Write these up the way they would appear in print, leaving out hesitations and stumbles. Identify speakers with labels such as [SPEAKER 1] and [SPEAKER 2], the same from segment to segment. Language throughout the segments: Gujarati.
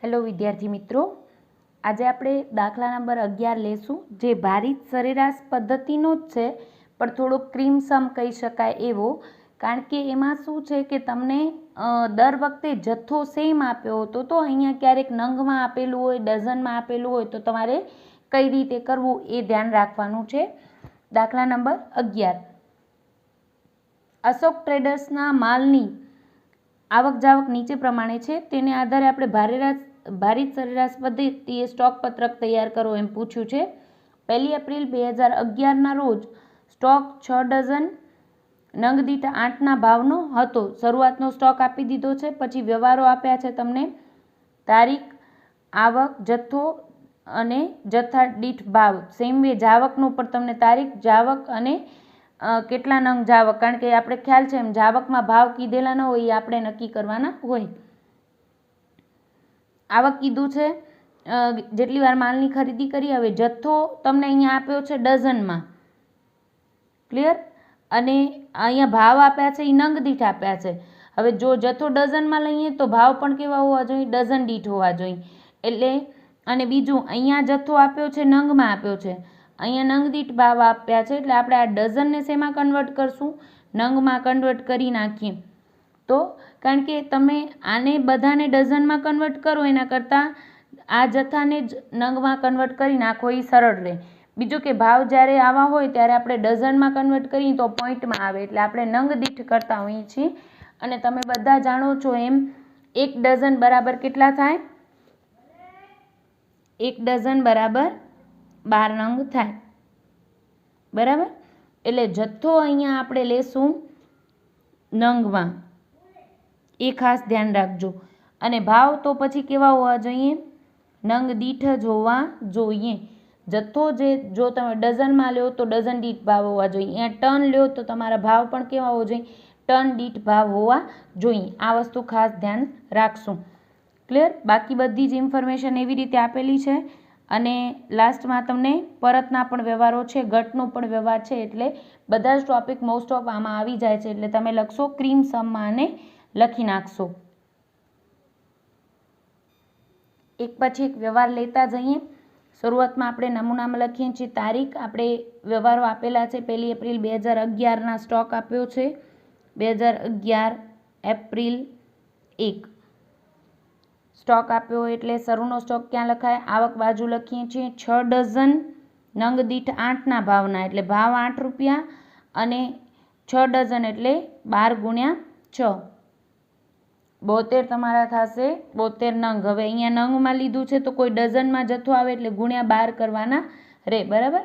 [SPEAKER 1] હેલો વિદ્યાર્થી મિત્રો, આજે આપણે દાખલા નંબર 11 લેશું જે ભારિત સરેરાશ પદ્ધતિનો જ છે પણ થોડો ક્રીમ સમ કહી શકાય એવો, કારણ કે એમાં શું છે કે તમને દર વખતે જથ્થો સેમ આપ્યો હતો તો અહીંયા ક્યારેક નંગમાં આપેલું હોય, ડઝનમાં આપેલું હોય તો તમારે કઈ રીતે કરવું એ ધ્યાન રાખવાનું છે. દાખલા નંબર 11, અશોક ટ્રેડર્સના માલની આવક જાવક નીચે પ્રમાણે છે, તેને આધારે આપણે ભારિત સરેરાશ પદ્ધતિએ સ્ટોક પત્રક તૈયાર કરો એમ પૂછ્યું છે. 1 એપ્રિલ 2011ના રોજ સ્ટોક 6 ડઝન નંગ દીઠ 8ના ભાવનો હતો. શરૂઆતનો સ્ટોક આપી દીધો છે, પછી વ્યવહારો આપ્યા છે તમને, તારીખ, આવક, જથ્થો અને જથ્થા દીઠ ભાવ. સેમ વે જાવકનો પણ તમને તારીખ, જાવક અને કેટલા નંગ જાવક, કારણ કે આપણે ખ્યાલ છે એમ જાવકમાં ભાવ કીધેલા ન હોય એ આપણે નક્કી કરવાના હોય. આવક કીધું છે જેટલી વાર માલની ખરીદી કરી. હવે જથ્થો તમને અહીંયા આપ્યો છે ડઝનમાં, ક્લિયર, અને અહીંયા ભાવ આપ્યા છે એ નંગ દીઠ આપ્યા છે. હવે જો જથ્થો ડઝનમાં લઈએ તો ભાવ પણ કેવા હોવા જોઈએ, ડઝન દીઠ હોવા જોઈએ. એટલે અને બીજું અહીંયા જથ્થો આપ્યો છે નંગમાં આપ્યો છે, અહીંયા નંગ દીઠ ભાવ આપ્યા છે, એટલે આપણે આ ડઝનને શેમાં કન્વર્ટ કરશું, નંગમાં કન્વર્ટ કરી નાખીએ. તો કારણ કે તમે આને બધાને ડઝનમાં કન્વર્ટ કરો એના કરતાં આ જથ્થાને જ નંગમાં કન્વર્ટ કરી નાખો એ સરળ રહે. બીજું કે ભાવ જ્યારે આવા હોય ત્યારે આપણે ડઝનમાં કન્વર્ટ કરીએ તો પોઈન્ટમાં આવે, એટલે આપણે નંગ દીઠ કરતા હોઈએ છીએ. અને તમે બધા જાણો છો એમ 1 ડઝન બરાબર કેટલા થાય? 1 ડઝન બરાબર 12 નંગ થાય, બરાબર. એટલે જથ્થો અહીંયા આપણે લેશું નંગમાં, એ ખાસ ધ્યાન રાખજો. અને ભાવ તો પછી કેવા હોવા જોઈએ, નંગ દીઠ જ હોવા જોઈએ. જથ્થો જો તમે ડઝનમાં લ્યો તો ડઝન દીઠ ભાવ હોવા જોઈએ, અહીંયા ટન લ્યો તો તમારા ભાવ પણ કેવા હોવા જોઈએ, ટન દીઠ ભાવ હોવા જોઈએ. આ વસ્તુ ખાસ ધ્યાન રાખશું, ક્લિયર. બાકી બધી જ ઇન્ફોર્મેશન એવી રીતે આપેલી છે. અને લાસ્ટમાં તમને પરતના પણ વ્યવહારો છે, ગટનો પણ વ્યવહાર છે, એટલે બધા જ ટોપિક મોસ્ટ ઓફ આમાં આવી જાય છે. એટલે તમે લખશો ક્રીમ સમમાં અને લખી નાખશો. એક પછી એક વ્યવહાર લેતા જઈએ. શરૂઆતમાં આપણે નમૂનામાં લખીએ છીએ તારીખ, આપણે વ્યવહારો આપેલા છે. 1 એપ્રિલ 2011ના સ્ટોક આપ્યો છે, 2011 એપ્રિલ 1 સ્ટોક આપ્યો એટલે શરૂનો સ્ટોક ક્યાં લખાય, આવક બાજુ લખીએ છીએ 6 ડઝન નંગ દીઠ 8ના ભાવના, એટલે ભાવ 8 રૂપિયા, અને 6 ડઝન એટલે 12 ગુણ્યા 6, 72 તમારા થશે 72 નંગ. હવે અહીંયા નંગમાં લીધું છે તો કોઈ ડઝનમાં જથ્થો આવે એટલે ગુણ્યા 12 કરવાના રહે, બરાબર.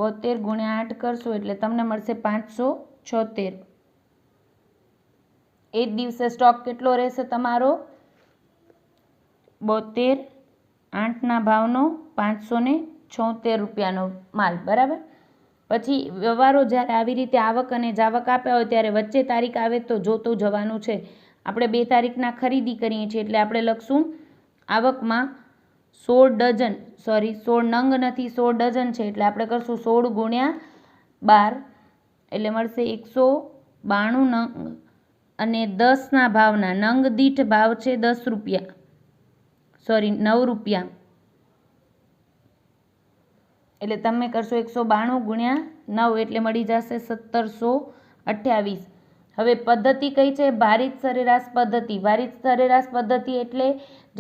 [SPEAKER 1] 72 ગુણ્યા 8 કરશો એટલે તમને મળશે 576. એ જ દિવસે સ્ટોક કેટલો રહેશે તમારો, 72, 8ના ભાવનો 576 રૂપિયાનો માલ, બરાબર. પછી વ્યવહારો જ્યારે આવી રીતે આવક અને જાવક આપ્યા હોય ત્યારે વચ્ચે તારીખ આવે તો જોતું જવાનું છે. આપણે 2 તારીખના ખરીદી કરીએ છીએ એટલે આપણે લખશું આવકમાં 16 ડઝન, સોરી 16 નંગ નથી 16 ડઝન છે, એટલે આપણે કરશું 16 ગુણ્યા 12, એટલે મળશે 192 નંગ. અને 10ના ભાવના, નંગ દીઠ ભાવ છે 10 રૂપિયા, સોરી 9 રૂપિયા, એટલે તમે કરશો 192 ગુણ્યા 9 એટલે મળી જશે 1728. હવે પદ્ધતિ કઈ છે, ભારિત સરેરાશ પદ્ધતિ. ભારિત સરેરાશ પદ્ધતિ એટલે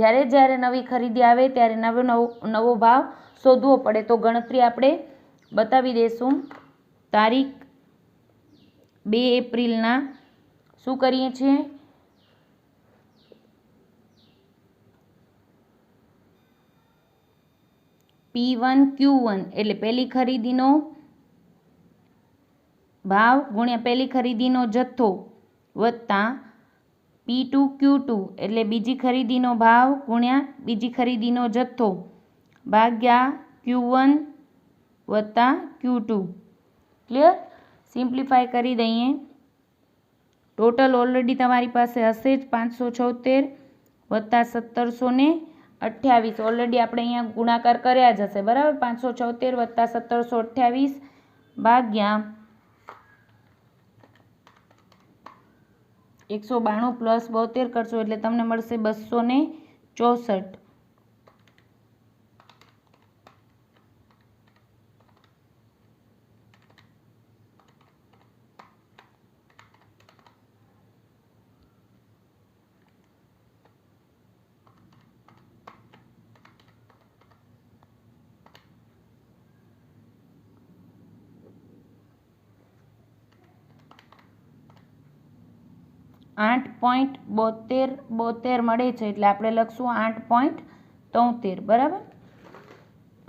[SPEAKER 1] જ્યારે નવી ખરીદી આવે ત્યારે નવો ભાવ શોધવો પડે. તો ગણતરી આપણે બતાવી દઈશું. તારીખ 2 એપ્રિલના શું કરીએ છીએ, P1 Q1 એટલે પહેલી ખરીદીનો ભાવ ગુણ્યા પહેલી ખરીદીનો જથ્થો વત્તા P2 Q2 એટલે બીજી ખરીદીનો ભાવ ગુણ્યા બીજી ખરીદીનો જથ્થો ભાગ્યા Q1 વત્તા Q2, ક્લિયર. સિમ્પ્લિફાય કરી દઈએ. ટોટલ ઓલરેડી તમારી પાસે હશે જ 576 વત્તા 1728, ઓલરેડી આપણે અહીંયા ગુણાકાર કર્યા જ હશે, બરાબર. 576 વત્તા 1728 ભાગ્યા 192 પ્લસ 72 કરશો એટલે તમને મળશે 294. 64. $8.72 મળે છે એટલે આપણે લખશું 8.73. બરાબર.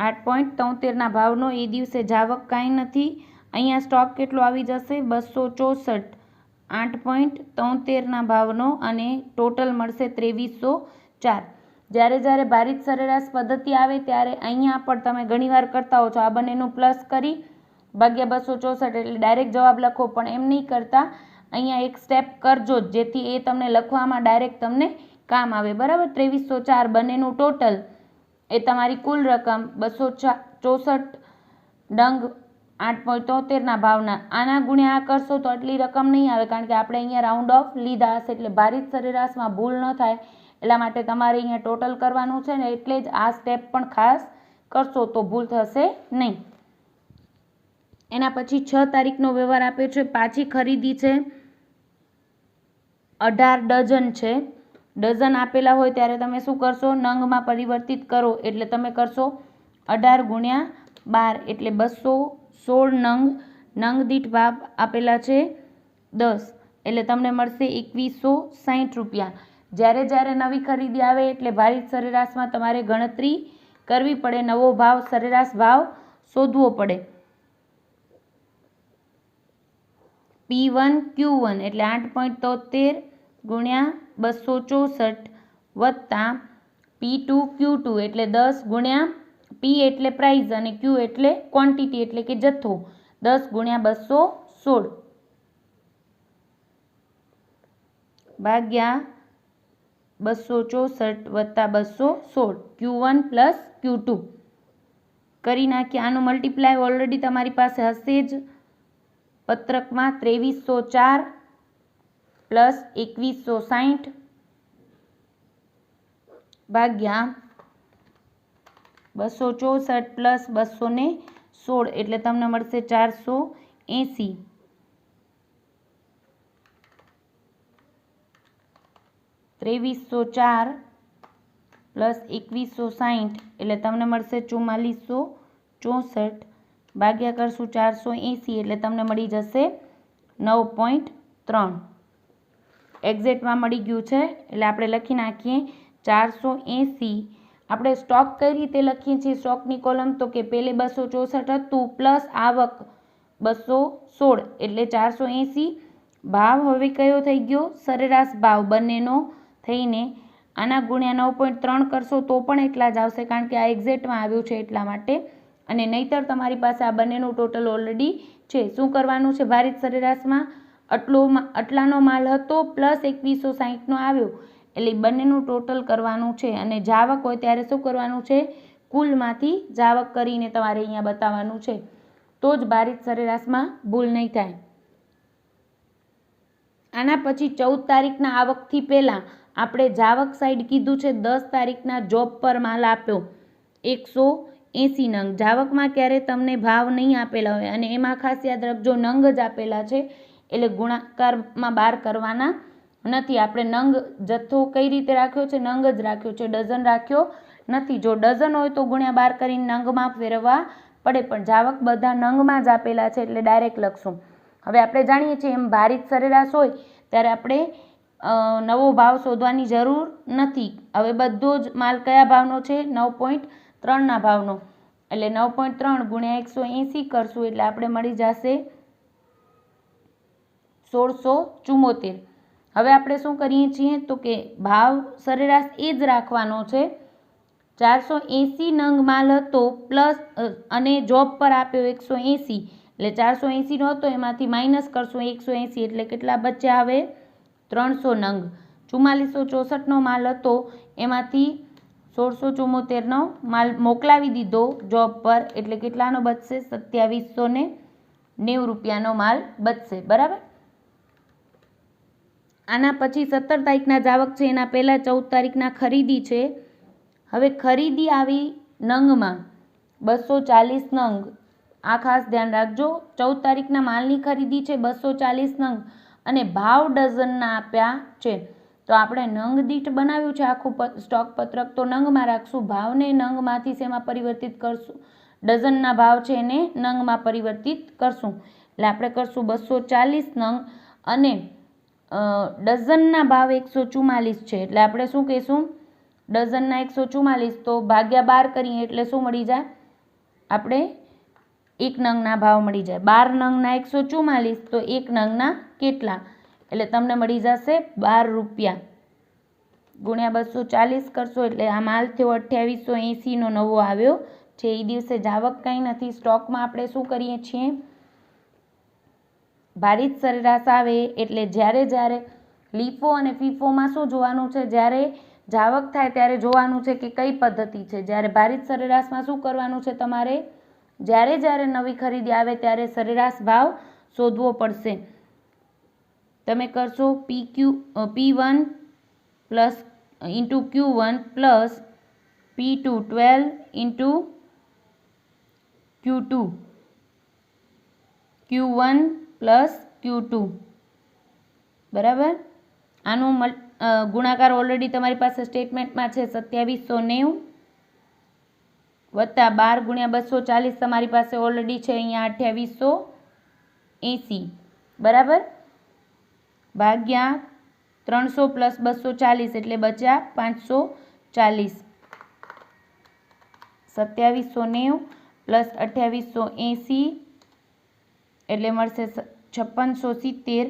[SPEAKER 1] 8.73ના ભાવનો એ દિવસે જાવક કાંઈ નથી. અહીંયા સ્ટોક કેટલો આવી જશે? 264. 8.73ના ભાવનો અને ટોટલ મળશે 2304. જ્યારે ભારિત સરેરાશ પદ્ધતિ આવે ત્યારે અહીંયા પણ તમે ઘણીવાર કરતા હો છો, આ બંનેનું પ્લસ કરી ભાગ્યા 264 એટલે ડાયરેક્ટ જવાબ લખો, પણ એમ નહીં કરતા. અહીંયા એક સ્ટેપ કરજો જેથી એ તમને લખવામાં ડાયરેક્ટ તમને કામ આવે. બરાબર. 2304 બંનેનું ટોટલ એ તમારી કુલ રકમ 264 ડંગ 8.73ના ભાવના. આના ગુણ્યા આ કરશો તો આટલી રકમ નહીં આવે, કારણ કે આપણે અહીંયા રાઉન્ડ ઓફ લીધા હશે એટલે ભારિત સરેરાશમાં ભૂલ ન થાય એટલા માટે તમારે અહીંયા ટોટલ કરવાનું છે ને, એટલે જ આ સ્ટેપ પણ ખાસ કરશો તો ભૂલ થશે નહીં. એના પછી 6 તારીખનો વ્યવહાર આપ્યો છે. પાછી ખરીદી છે 18 ડઝન છે. ડઝન આપેલા હોય ત્યારે તમે શું કરશો? નંગમાં પરિવર્તિત કરો એટલે તમે કરશો 18 ગુણ્યા 12 એટલે 216 નંગ. નંગ દીઠ ભાવ આપેલા છે 10 એટલે તમને મળશે 2160 રૂપિયા. જ્યારે નવી ખરીદી આવે એટલે ભારિત સરેરાશમાં તમારે ગણતરી કરવી પડે, નવો ભાવ સરેરાશ ભાવ શોધવો પડે. P1 Q1 એટલે 8.73 ગુણ્યા 264 વત્તા P2 Q2 એટલે 10 ગુણ્યા P એટલે પ્રાઇસ અને Q એટલે ક્વોન્ટિટી એટલે કે જથ્થો, 10 ગુણ્યા 216 ભાગ્યા 264 વત્તા 216 Q1 પ્લસ Q2 કરી નાખીએ. આનું મલ્ટીપ્લાય ઓલરેડી તમારી પાસે હશે જ પત્રકમાં. 2304 પ્લસ 2160 ભાગ્યા 264 પ્લસ 216 એટલે તમને મળશે 480. $2304 પ્લસ 2160 એટલે તમને મળશે 4464 ભાગ્યા કરશું 480 એટલે તમને મળી જશે 9.3. એક્ઝેક્ટમાં મળી ગયું છે એટલે આપણે લખી નાખીએ 480. આપણે સ્ટોક કઈ રીતે લખીએ છીએ સ્ટોકની કોલમ? તો કે પહેલે 264 હતું પ્લસ આવક 216 એટલે 480. ભાવ હવે કયો થઈ ગયો? સરેરાશ ભાવ બંનેનો થઈને આના ગુણ્યા 9.3 કરશો તો પણ એટલા જ આવશે, કારણ કે આ એક્ઝેક્ટમાં આવ્યું છે એટલા માટે. અને નહીતર તમારી પાસે આ બંનેનું ટોટલ ઓલરેડી છે. શું કરવાનું છે? ભારિત સરેરાશમાં આટલાનો માલ હતો પ્લસ 2160નો આવ્યો એટલે બંનેનું ટોટલ કરવાનું છે. અને જાવક હોય ત્યારે શું કરવાનું છે? કુલમાંથી જાવક કરીને તમારે અહીંયા બતાવવાનું છે, તો જ ભારિત સરેરાશમાં ભૂલ નહીં થાય. આના પછી 14 તારીખના આવકથી પહેલાં આપણે જાવક સાઈડ કીધું છે. 10 તારીખના જોબ પર માલ આપ્યો 180 નંગ. જાવકમાં ક્યારે તમને ભાવ નહીં આપેલા હોય અને એમાં ખાસ યાદ રાખજો નંગ જ આપેલા છે એટલે ગુણાકારમાં 12 કરવાના નથી. આપણે નંગ જથ્થો કઈ રીતે રાખ્યો છે? નંગ જ રાખ્યો છે, ડઝન રાખ્યો નથી. જો ડઝન હોય તો ગુણ્યા 12 કરીને નંગમાં ફેરવવા પડે, પણ જાવક બધા નંગમાં જ આપેલા છે એટલે ડાયરેક્ટ લખશું. હવે આપણે જાણીએ છીએ એમ ભારિત સરેરાશ હોય ત્યારે આપણે નવો ભાવ શોધવાની જરૂર નથી. હવે બધો જ માલ કયા ભાવનો છે? 9.3ના ભાવનો એટલે 9.3 ગુણ્યા 180 કરશું એટલે આપણે મળી જશે 1674. હવે આપણે શું કરીએ છીએ તો કે ભાવ સરેરાશ એ જ રાખવાનો છે. 480 નંગ માલ હતો પ્લસ અને જોબ પર આપ્યો 180 એટલે 480 નો હતો એમાંથી માઇનસ કરશું 180 એટલે કેટલા બચ્યા? હવે 300 નંગ. 4464નો માલ હતો એમાંથી 1674નો માલ મોકલાવી દીધો જોબ પર એટલે કેટલાનો બચશે? 2790 રૂપિયાનો માલ બચશે. બરાબર. આના પછી 17 તારીખના જાવક છે, એના પહેલાં 14 તારીખના ખરીદી છે. હવે ખરીદી આવી નંગમાં 240 નંગ. આ ખાસ ધ્યાન રાખજો. 14 તારીખના માલની ખરીદી છે 240 નંગ અને ભાવ ડઝનના આપ્યા છે. તો આપણે નંગ દીઠ બનાવ્યું છે આખું સ્ટોક પત્રક, તો નંગમાં રાખશું. ભાવને નંગમાંથી શેમાં પરિવર્તિત કરશું? ડઝનના ભાવ છે એને નંગમાં પરિવર્તિત કરશું. એટલે આપણે કરશું 240 નંગ અને ડઝનના ભાવ 144 છે. એટલે આપણે શું કહીશું? ડઝનના 144 તો ભાગ્યા 12 કરીએ એટલે શું મળી જાય? આપણે 1 નંગના ભાવ મળી જાય. 12 નંગના 144 તો 1 નંગના કેટલા? એટલે તમને મળી જશે 12 રૂપિયા. ગુણ્યા 240 કરશો એટલે આ માલ થયો 2880 નો નવો આવ્યો છે. એ દિવસે જાવક કંઈ નથી. સ્ટોકમાં આપણે શું કરીએ છીએ? ભારિત સરેરાશ આવે એટલે જ્યારે લીફો અને ફીફોમાં શું જોવાનું છે? જ્યારે જાવક થાય ત્યારે જોવાનું છે કે કઈ પદ્ધતિ છે. જ્યારે ભારિત સરેરાશમાં શું કરવાનું છે તમારે? જ્યારે નવી ખરીદી આવે ત્યારે સરેરાશ ભાવ શોધવો પડશે. તમે કરશો P1 plus into Q1 plus P2 12 into Q2 Q1 plus Q2 બરાબર. આનું ગુણાકાર ઓલરેડી તમારી પાસે સ્ટેટમેન્ટમાં છે 2790 વત્તા 12 ગુણ્યા 240 તમારી પાસે ઓલરેડી છે અહીંયા 2880 બરાબર, ભાગ્યા 300 પ્લસ 240 એટલે બચ્યા 540. 2790 પ્લસ 2880 એટલે મળશે 5670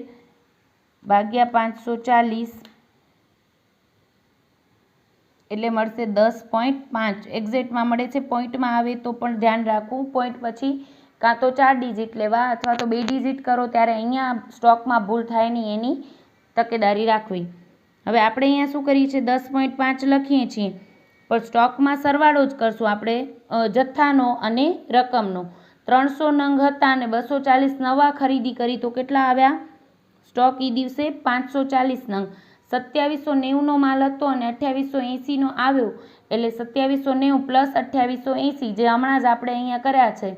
[SPEAKER 1] ભાગ્યા 540 એટલે મળશે 10.5. એક્ઝેક્ટમાં મળે છે. પોઈન્ટમાં આવે તો પણ ધ્યાન રાખવું. પોઈન્ટ પછી કાં તો 4 ડિજિટ લેવા અથવા તો 2 ડિજિટ કરો ત્યારે અહીંયા સ્ટોકમાં ભૂલ થાય નહીં એની તકેદારી રાખવી. હવે આપણે અહીંયા શું કરીએ છીએ? 10.5 લખીએ છીએ પણ સ્ટોકમાં સરવાળો જ કરશું આપણે જથ્થાનો અને રકમનો. 300 નંગ હતા અને 240 નવા ખરીદી કરી તો કેટલા આવ્યા? સ્ટોક એ દિવસે 540 નંગ. 2790નો માલ હતો અને 2880નો આવ્યો એટલે 2790 પ્લસ 2880 જે હમણાં જ આપણે અહીંયા કર્યા છે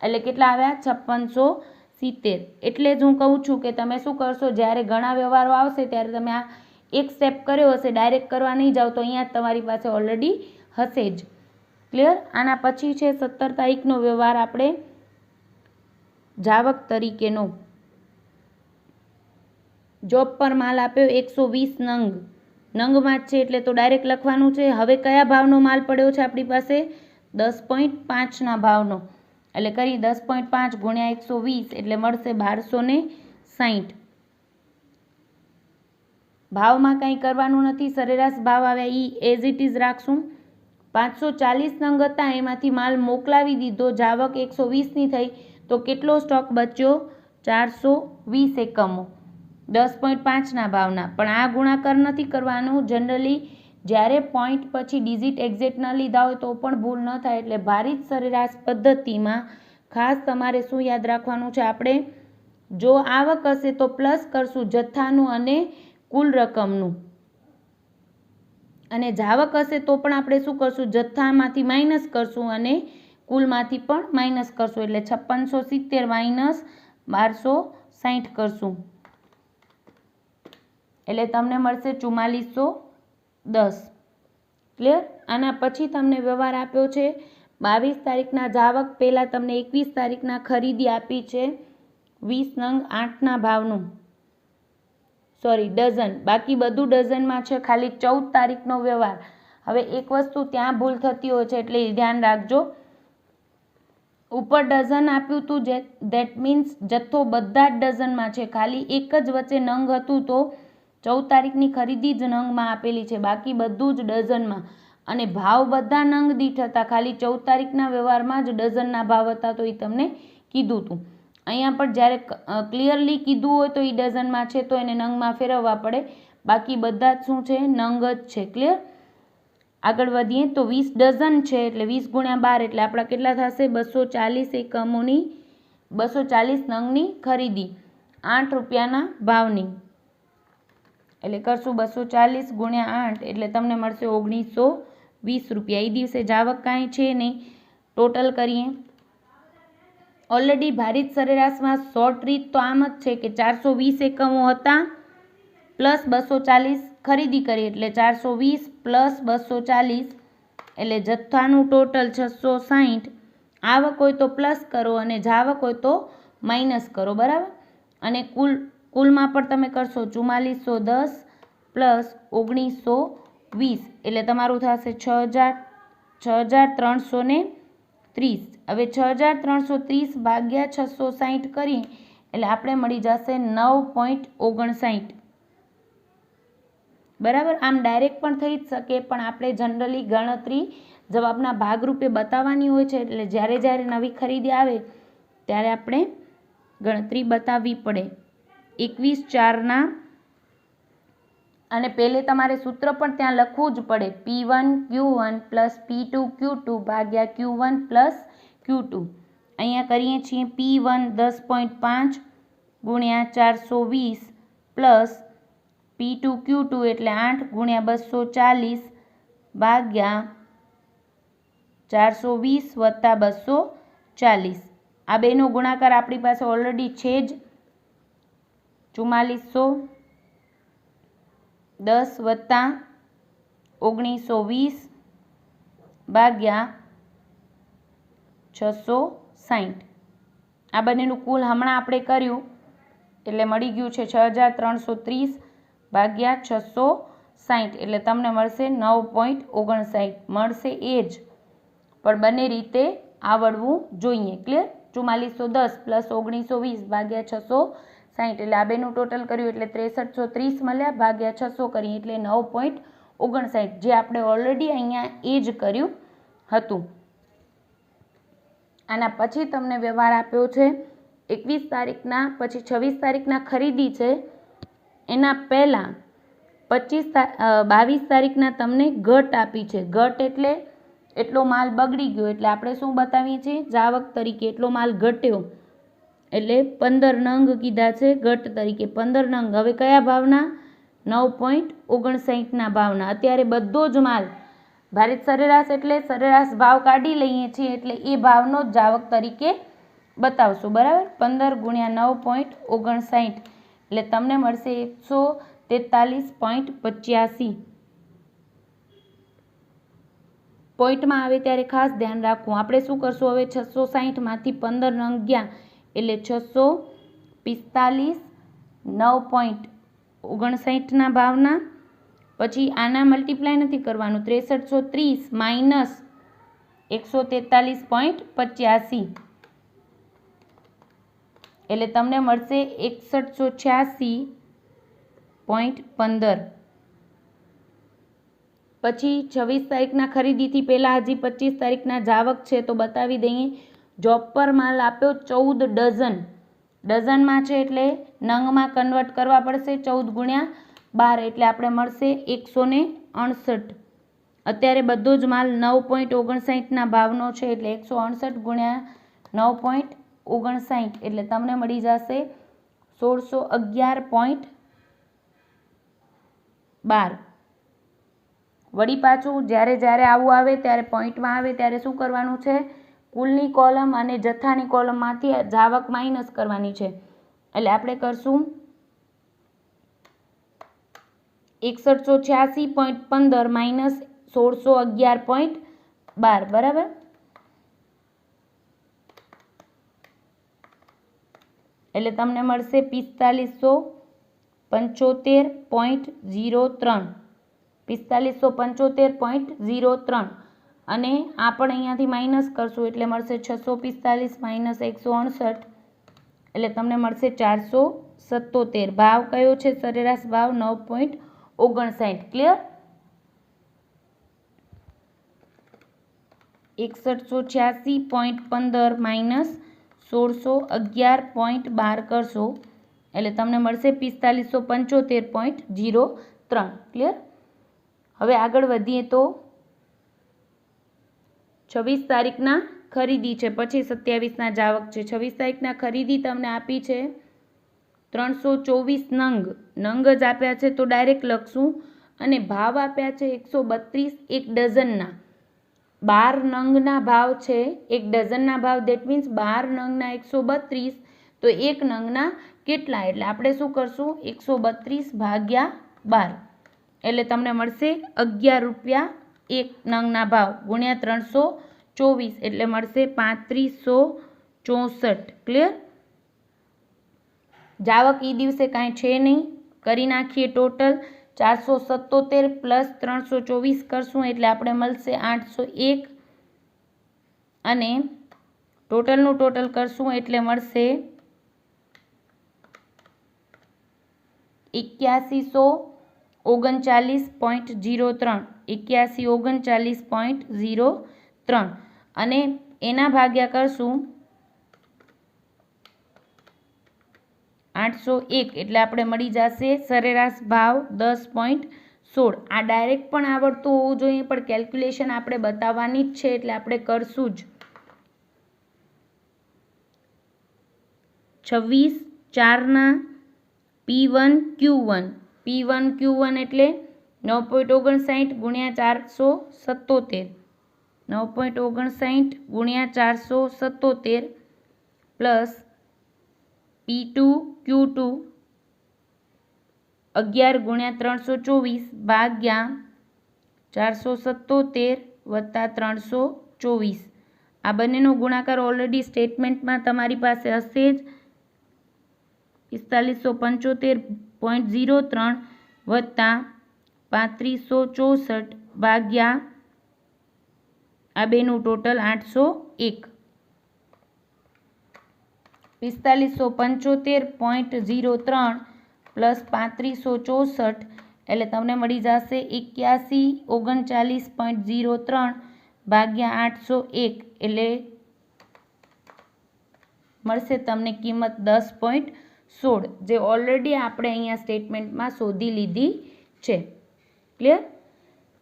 [SPEAKER 1] એટલે કેટલા આવ્યા? 5670. એટલે જ હું કહું છું કે તમે શું કરશો? જ્યારે ઘણા વ્યવહારો આવશે ત્યારે તમે આ એક સ્ટેપ કર્યો હશે, ડાયરેક્ટ કરવા નહીં જાઓ તો અહીંયા જ તમારી પાસે ઓલરેડી હશે જ. ક્લિયર? આના પછી છે 17 તારીખનો વ્યવહાર આપણે જાવક તરીકેનો. જોબ પર માલ આપ્યો 120 નંગ. નંગમાં જ છે એટલે તો ડાયરેક્ટ લખવાનું છે. હવે કયા ભાવનો માલ પડ્યો છે આપણી પાસે? 10.5ના ભાવનો. એટલે કરી 10.5 ગુણ્યા 120 એટલે મળશે 1260. ભાવમાં કંઈ કરવાનું નથી. સરેરાશ ભાવ આવ્યા એ એઝ ઇટ ઇઝ રાખશું. 540 નંગ હતા એમાંથી માલ મોકલાવી દીધો. જાવક 120ની થઈ તો કેટલો સ્ટોક બચ્યો? 420 એકમો 10.5ના ભાવના. પણ આ ગુણાકાર નથી કરવાનો. જનરલી જ્યારે પોઈન્ટ પછી ડિજિટ એક્ઝેક્ટ ન લીધા હોય તો પણ ભૂલ ન થાય. એટલે ભારિત સરેરાશ પદ્ધતિમાં ખાસ તમારે શું યાદ રાખવાનું છે? આપણે જો આવક હશે તો પ્લસ કરશું જથ્થાનું અને કુલ રકમનું, અને જાવક હશે તો પણ આપણે શું કરશું? જથ્થામાંથી માઇનસ કરશું અને કુલમાંથી પણ માઇનસ કરશું. એટલે 5670 માઇનસ 1260 કરશું એટલે તમને મળશે 4410. ક્લિયર? આના પછી તમને વ્યવહાર આપ્યો છે 22 તારીખના જાવક. પહેલાં તમને 21 તારીખના ખરીદી આપી છે 20 નંગ 8ના ભાવનું, સોરી ડઝન. બાકી બધું ડઝનમાં છે, ખાલી 14 તારીખનો વ્યવહાર. હવે એક વસ્તુ ત્યાં ભૂલ થતી હોય છે એટલે ધ્યાન રાખજો. ઉપર ડઝન આપ્યું હતું ધેટ મીન્સ જથ્થો બધા જ ડઝનમાં છે, ખાલી એક જ વચ્ચે નંગ હતું તો 14 તારીખની ખરીદી જ નંગમાં આપેલી છે, બાકી બધું જ ડઝનમાં. અને ભાવ બધા નંગ દીઠ હતા, ખાલી 14 તારીખના વ્યવહારમાં જ ડઝનના ભાવ હતા તો એ તમને કીધું હતું. અહીંયા પણ જ્યારે ક્લિયરલી કીધું હોય તો એ ડઝનમાં છે તો એને નંગમાં ફેરવવા પડે, બાકી બધા જ શું છે? નંગ જ છે. ક્લિયર? આગળ વધીએ તો 20 ડઝન છે એટલે 20 ગુણ્યા 12 એટલે આપણા કેટલા થશે? 240 એકમોની 240 નંગની ખરીદી 8 રૂપિયાના ભાવની. એટલે કરશું 240 ગુણ્યા 8 એટલે તમને મળશે 1920 રૂપિયા. એ દિવસે જાવક કાંઈ છે નહીં. ટોટલ કરીએ. ઓલરેડી ભારિત સરેરાશમાં શોર્ટ રીત તો આમ જ છે કે 420 એકમો હતા પ્લસ 240 ખરીદી કરી એટલે 420 પ્લસ 240 એટલે જથ્થાનું ટોટલ 660. આવક હોય તો પ્લસ કરો અને જાવક હોય તો માઇનસ કરો, બરાબર. અને કુલમાં પણ તમે કરશો 4410 પ્લસ 1920 એટલે તમારું થશે 6330. હવે 6330 ભાગ્યા 660 કરીએ એટલે આપણે મળી જશે 9.59, બરાબર. આમ ડાયરેક્ટ પણ થઈ જ શકે, પણ આપણે જનરલી ગણતરી જવાબના ભાગરૂપે બતાવવાની હોય છે. એટલે જ્યારે જ્યારે નવી ખરીદી આવે ત્યારે આપણે ગણતરી બતાવવી પડે. 21/4 અને પહેલે તમારે સૂત્ર પણ ત્યાં લખવું જ પડે. P1 Q1 plus P2 Q2 ભાગ્યા Q1 પ્લસ Q2. અહીંયા કરીએ છીએ P1 10.5 ગુણ્યા 420 પ્લસ P2 Q2 એટલે 8 ગુણ્યા 240 ભાગ્યા 420 વત્તા 240. આ બેનો ગુણાકાર આપણી પાસે ઓલરેડી છે જ. 4410 વત્તા 1920 ભાગ્યા 660. આ બંનેનું કુલ હમણાં આપણે કર્યું એટલે મળી ગયું છે 6330 ભાગ્યા 660 એટલે તમને મળશે 9.59 મળશે એ જ, પણ બંને રીતે આવડવું જોઈએ. ક્લિયર? 4410 પ્લસ 1920 ભાગ્યા 660 એટલે આ બેનું ટોટલ કર્યું એટલે 6330 મળ્યા ભાગ્યા 600 કરીએ એટલે 9.59, જે આપણે ઓલરેડી અહીંયા એ જ કર્યું હતું. આના પછી તમને વ્યવહાર આપ્યો છે 21 તારીખના, પછી 26 તારીખના ખરીદી છે. એના પહેલાં 22 તારીખના તમને ઘટ આપી છે. ઘટ એટલે એટલો માલ બગડી ગયો એટલે આપણે શું બતાવીએ છીએ? જાવક તરીકે એટલો માલ ઘટ્યો એટલે 15 નંગ કીધા છે ઘટ તરીકે. 15 નંગ હવે કયા ભાવના? 9.59ના ભાવના. અત્યારે બધો જ માલ ભારિત સરેરાશ એટલે સરેરાશ ભાવ કાઢી લઈએ છીએ એટલે એ ભાવનો જ જાવક તરીકે બતાવશું, બરાબર. 15 ગુણ્યા 9.59 એટલે તમને મળશે 143.85. પોઈન્ટમાં આવે ત્યારે ખાસ ધ્યાન રાખવું. આપણે શું કરશું હવે? 660માંથી 15 નંગ ગયા એટલે 645 9.59ના ભાવના. પછી આના મલ્ટીપ્લાય નથી કરવાનું. 6330 માઇનસ 143.85 એટલે તમને મળશે 6186.15. પછી 26 તારીખના ખરીદીથી પહેલાં હજી 25 તારીખના જાવક છે તો બતાવી દઈએ. જોબ પર માલ આપ્યો 14 ડઝન. ડઝનમાં છે એટલે નંગમાં કન્વર્ટ કરવા પડશે. 14 ગુણ્યા 12 એટલે આપણે મળશે 168. અત્યારે બધો જ માલ 9.59ના ભાવનો છે એટલે 168 ગુણ્યા 9.59 એટલે તમને મળી જશે 1611.12. વળી પાછું જ્યારે જ્યારે આવું આવે ત્યારે પોઈન્ટમાં આવે ત્યારે શું કરવાનું છે? કુલની કોલમ અને જથ્થાની કોલમમાંથી જાવક માઇનસ કરવાની છે. એટલે આપણે કરશું 6186.15 માઇનસ 1611.12, બરાબર. એટલે તમને મળશે 4575.03. 4575.03 અને આ પણ અહીંયાથી માઇનસ કરશું એટલે મળશે 645 માઇનસ 168 એટલે તમને મળશે 477. ભાવ કયો છે? સરેરાશ ભાવ 9.59. ક્લિયર? 6186.15 માઇનસ 1611.12 કરશો એટલે તમને મળશે 4575.03. ક્લિયર? હવે આગળ વધીએ તો 26 તારીખના ખરીદી છે, પછી 27ના જાવક છે. 26 તારીખના ખરીદી તમને આપી છે 324 નંગ જ આપ્યા છે તો ડાયરેક્ટ લખશું, અને ભાવ આપ્યા છે 132 એક ડઝનના. 12 નંગના ભાવ છે, એક ડઝનના ભાવ, દેટ મીન્સ 12 નંગના 132, તો એક નંગના કેટલા, એટલે આપણે શું કરશું 132 ભાગ્યા 12, એટલે તમને મળશે 11 રૂપિયા એક નંગના ભાવ ગુણ્યા 324, એટલે મળશે 3564. ક્લિયર? જાવક એ દિવસે કાંઈ છે નહીં, કરી નાખીએ ટોટલ. 477 પ્લસ 324 કરશું એટલે આપણે મળશે 801, અને ટોટલનું ટોટલ કરશું એટલે મળશે 8139.03, 8139.03, અને એના ભાગ્યા કરશું 801, એટલે આપણે મળી જશે સરેરાશ ભાવ 10.16. આ ડાયરેક્ટ પણ આવડતું હોવું જોઈએ, પણ કેલ્ક્યુલેશન આપણે બતાવવાની જ છે એટલે આપણે કરશું જ. 26/4 P1Q1, P1Q1 એટલે 9.59 ગુણ્યા 477, 9.59 ગુણ્યા 477 પ્લસ P2Q2 11 ગુણ્યા 324 ભાગ્યા 477 વત્તા 324. આ બંનેનો ગુણાકાર ઓલરેડી સ્ટેટમેન્ટમાં તમારી પાસે હશે જ. 4575.03 વત્તા 3564 ભાગ્યા આ બેનું ટોટલ 801. 4575.03 પ્લસ 3564 એટલે તમને મળી જશે 8139.03 ભાગ્યા 801, એટલે મળશે તમને કિંમત 10.16, જે ઓલરેડી આપણે અહીંયા સ્ટેટમેન્ટમાં શોધી લીધી છે. ક્લિયર?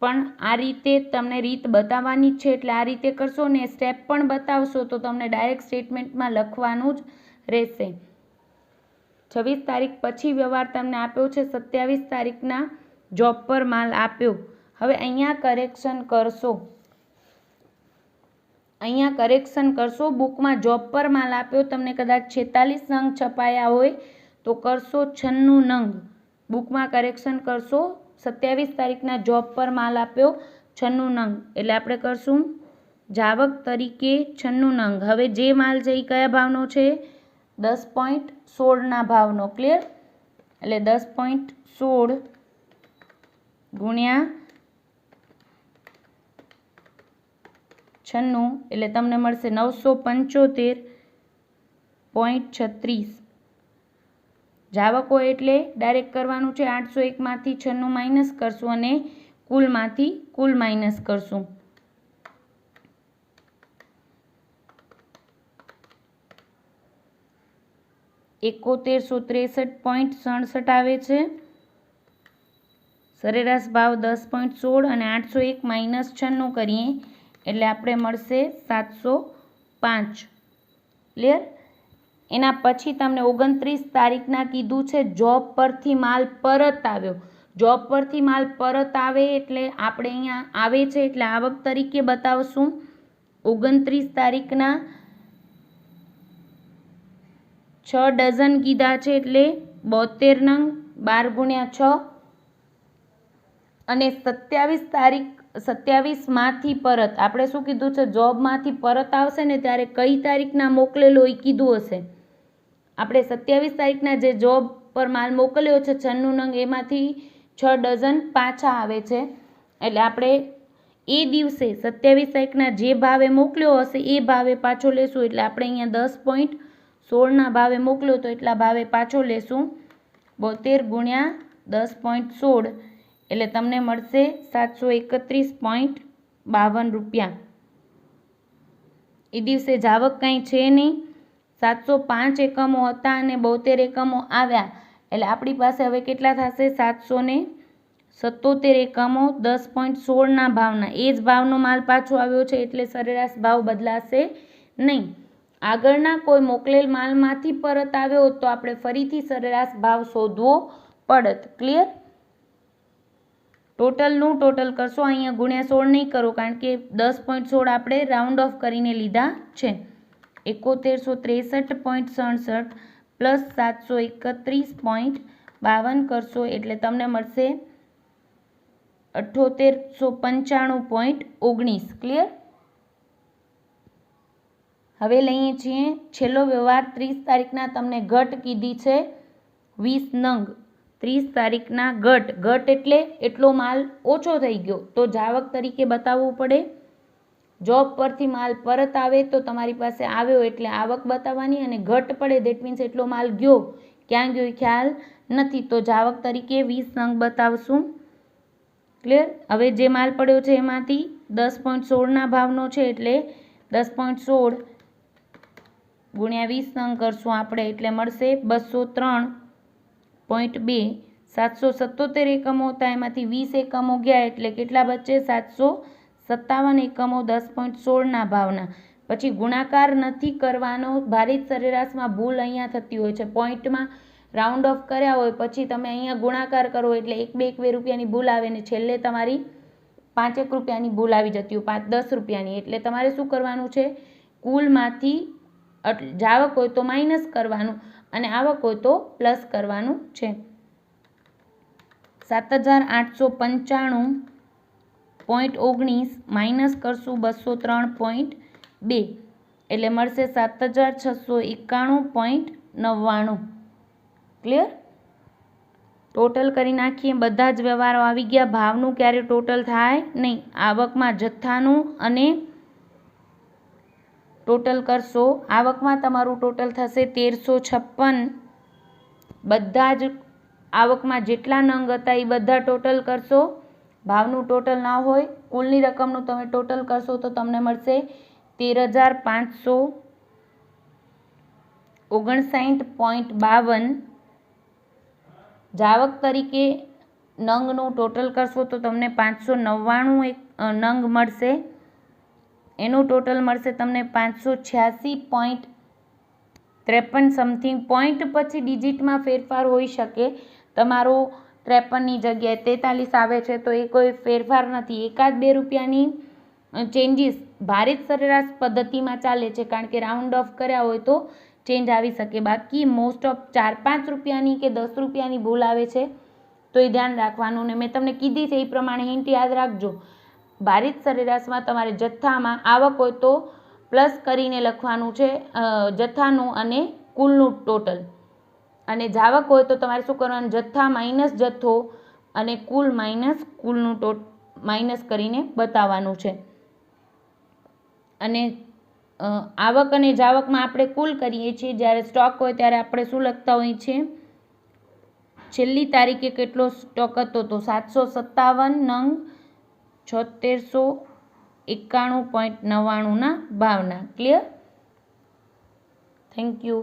[SPEAKER 1] પણ આ રીતે તમને રીત બતાવવાની જ છે એટલે આ રીતે કરશો ને સ્ટેપ પણ બતાવશો તો તમને ડાયરેક્ટ સ્ટેટમેન્ટમાં લખવાનું જ રહેશે. 26 તારીખ પછી વ્યવહાર તમને આપ્યો છે, 27 તારીખના જોબ પર માલ આપ્યો. હવે અહીંયા કરેક્શન કરશો. બુકમાં જોબ પર માલ આપ્યો તમને કદાચ 46 નંગ છપાયા હોય તો કરશો 96 નંગ. બુકમાં કરેક્શન કરશો. 27 તારીખના જોબ પર માલ આપ્યો 96 નંગ, એટલે આપણે કરશું જાવક તરીકે 96 નંગ. હવે જે માલ છે એ કયા ભાવનો છે? 10.16ના ભાવનો. ક્લિયર? એટલે 10.16 ગુણ્યા 96 એટલે તમને મળશે 975.36. જાવકો એટલે ડાયરેક્ટ કરવાનું છે 801 માંથી 96 માઇનસ કરશું અને કુલમાંથી કુલ માઇનસ કરશું. $7163.67 આવે છે. સરેરાશ ભાવ 10.16 અને 801 માઇનસ 96 કરીએ એટલે આપણે મળશે 705. ક્લિયર? એના પછી તમને 29 તારીખના કીધું છે જોબ પરથી માલ પરત આવ્યો. જોબ પરથી માલ પરત આવે એટલે આપણે અહીંયા આવે છે એટલે આવક તરીકે બતાવશું. 29 તારીખના 6 ડઝન કીધા છે એટલે 72 નંગ 12 ગુણ્યા 6, અને 27 માંથી પરત આપણે શું કીધું છે? જોબમાંથી પરત આવશે ને ત્યારે કઈ તારીખના મોકલેલો એ કીધું હશે. આપણે 27 તારીખના જે જોબ પર માલ મોકલ્યો છે 96 નંગ, એમાંથી 6 ડઝન પાછા આવે છે, એટલે આપણે એ દિવસે 27 તારીખના જે ભાવે મોકલ્યો હશે એ ભાવે પાછો લેશું. એટલે આપણે અહીંયા 10.16ના ભાવે મોકલ્યો તો એટલા ભાવે પાછો લેશું. 72 ગુણ્યા 10.16 એટલે તમને મળશે 731.52 રૂપિયા. એ દિવસે જાવક કાંઈ છે નહીં. 705 એકમો હતા અને 72 એકમો આવ્યા, એટલે આપણી પાસે હવે કેટલા થશે? 777 એકમો 10.16ના ભાવના. એ જ ભાવનો માલ પાછો આવ્યો છે એટલે સરેરાશ ભાવ બદલાશે નહીં. આગળના કોઈ મોકલેલ માલમાંથી પરત આવ્યો હોત તો આપણે ફરીથી સરેરાશ ભાવ શોધવો પડત. ક્લિયર? ટોટલનું ટોટલ કરશો, અહીંયા ગુણ્યા 16 નહીં કરો કારણ કે 10.16 આપણે રાઉન્ડ ઓફ કરીને લીધા છે. 7163.67 પ્લસ 731.52 કરશો એટલે તમને મળશે 7895.19. ક્લિયર? હવે લઈએ છીએ છેલ્લો વ્યવહાર. 30 તારીખના તમને ઘટ કીધી છે 20 નંગ. 30 તારીખના ઘટ એટલે એટલો માલ ઓછો થઈ ગયો તો જાવક તરીકે બતાવવું પડે. જોબ પરથી માલ પરત આવે તો તમારી પાસે આવ્યો એટલે આવક બતાવવાની, અને ઘટ પડે દેટ મીન્સ એટલો માલ ગયો, ક્યાં ગયો એ ખ્યાલ નથી તો જાવક તરીકે 20 નંગ બતાવશું. ક્લિયર? હવે જે માલ પડ્યો છે એમાંથી 10.16ના ભાવનો છે એટલે 10.16 ગુણ્યા 20 નંગ કરશું આપણે એટલે મળશે 203.2. 777 એકમો હતા એમાંથી 20 એકમો ગયા એટલે કેટલા બચે? 757 એકમો 10.16ના ભાવના. પછી ગુણાકાર નથી કરવાનો. ભારિત સરેરાશમાં ભૂલ અહીંયા થતી હોય છે. પોઈન્ટમાં રાઉન્ડ ઓફ કર્યા હોય પછી તમે અહીંયા ગુણાકાર કરો એટલે 1-2 રૂપિયાની ભૂલ આવે ને છેલ્લે તમારી 5 રૂપિયાની ભૂલ આવી જતી હોય, 5-10 રૂપિયાની. એટલે તમારે શું કરવાનું છે? કુલમાંથી જાવક હોય તો માઇનસ કરવાનું અને આવક હોય તો પ્લસ કરવાનું છે. 7895.19 માઇનસ કરશું 203.2 એટલે મળશે 7691.99. ક્લિયર? ટોટલ કરી નાખીએ. બધા જ વ્યવહારો આવી ગયા. ભાવનું ક્યારે ટોટલ થાય નહીં. આવકમાં જથ્થાનું અને ટોટલ કરશો. આવકમાં તમારું ટોટલ થશે 1356. બધા જ આવકમાં જેટલા નંગ હતા એ બધા ટોટલ કરશો. ભાવનું ટોટલ ના હોય, કુલની રકમનું તમે ટોટલ કરશો તો તમને મળશે 13,559.52. જાવક તરીકે નંગનું ટોટલ કરશો તો તમને 599 નંગ મળશે. એનું ટોટલ મળશે તમને 586.53 સમથિંગ. પોઈન્ટ પછી ડિજિટમાં ફેરફાર હોઈ શકે. તમારો 53ની જગ્યાએ 43 આવે છે તો એ કોઈ ફેરફાર નથી. 1-2 રૂપિયાની ચેન્જીસ ભારિત સરેરાશ પદ્ધતિમાં ચાલે છે કારણ કે રાઉન્ડ ઓફ કર્યા હોય તો ચેન્જ આવી શકે. બાકી મોસ્ટ ઓફ 4-5 રૂપિયાની કે 10 રૂપિયાની ભૂલ આવે છે તો એ ધ્યાન રાખવાનું. ને મેં તમને કીધી છે એ પ્રમાણે હિન્ટ યાદ રાખજો. ભારિત સરેરાશમાં તમારે જથ્થામાં આવક હોય તો પ્લસ કરીને લખવાનું છે જથ્થાનું અને કુલનું ટોટલ, અને જાવક હોય તો તમારે શું કરવાનું? જથ્થા માઇનસ જથ્થો અને કુલ માઇનસ કુલનું માઇનસ કરીને બતાવવાનું છે. અને આવક અને જાવકમાં આપણે કુલ કરીએ છીએ. જ્યારે સ્ટોક હોય ત્યારે આપણે શું લખતા હોઈએ છીએ? છેલ્લી તારીખે કેટલો સ્ટોક હતો તો 757 નંગ 7691.99ના ભાવના. ક્લિયર? Thank you.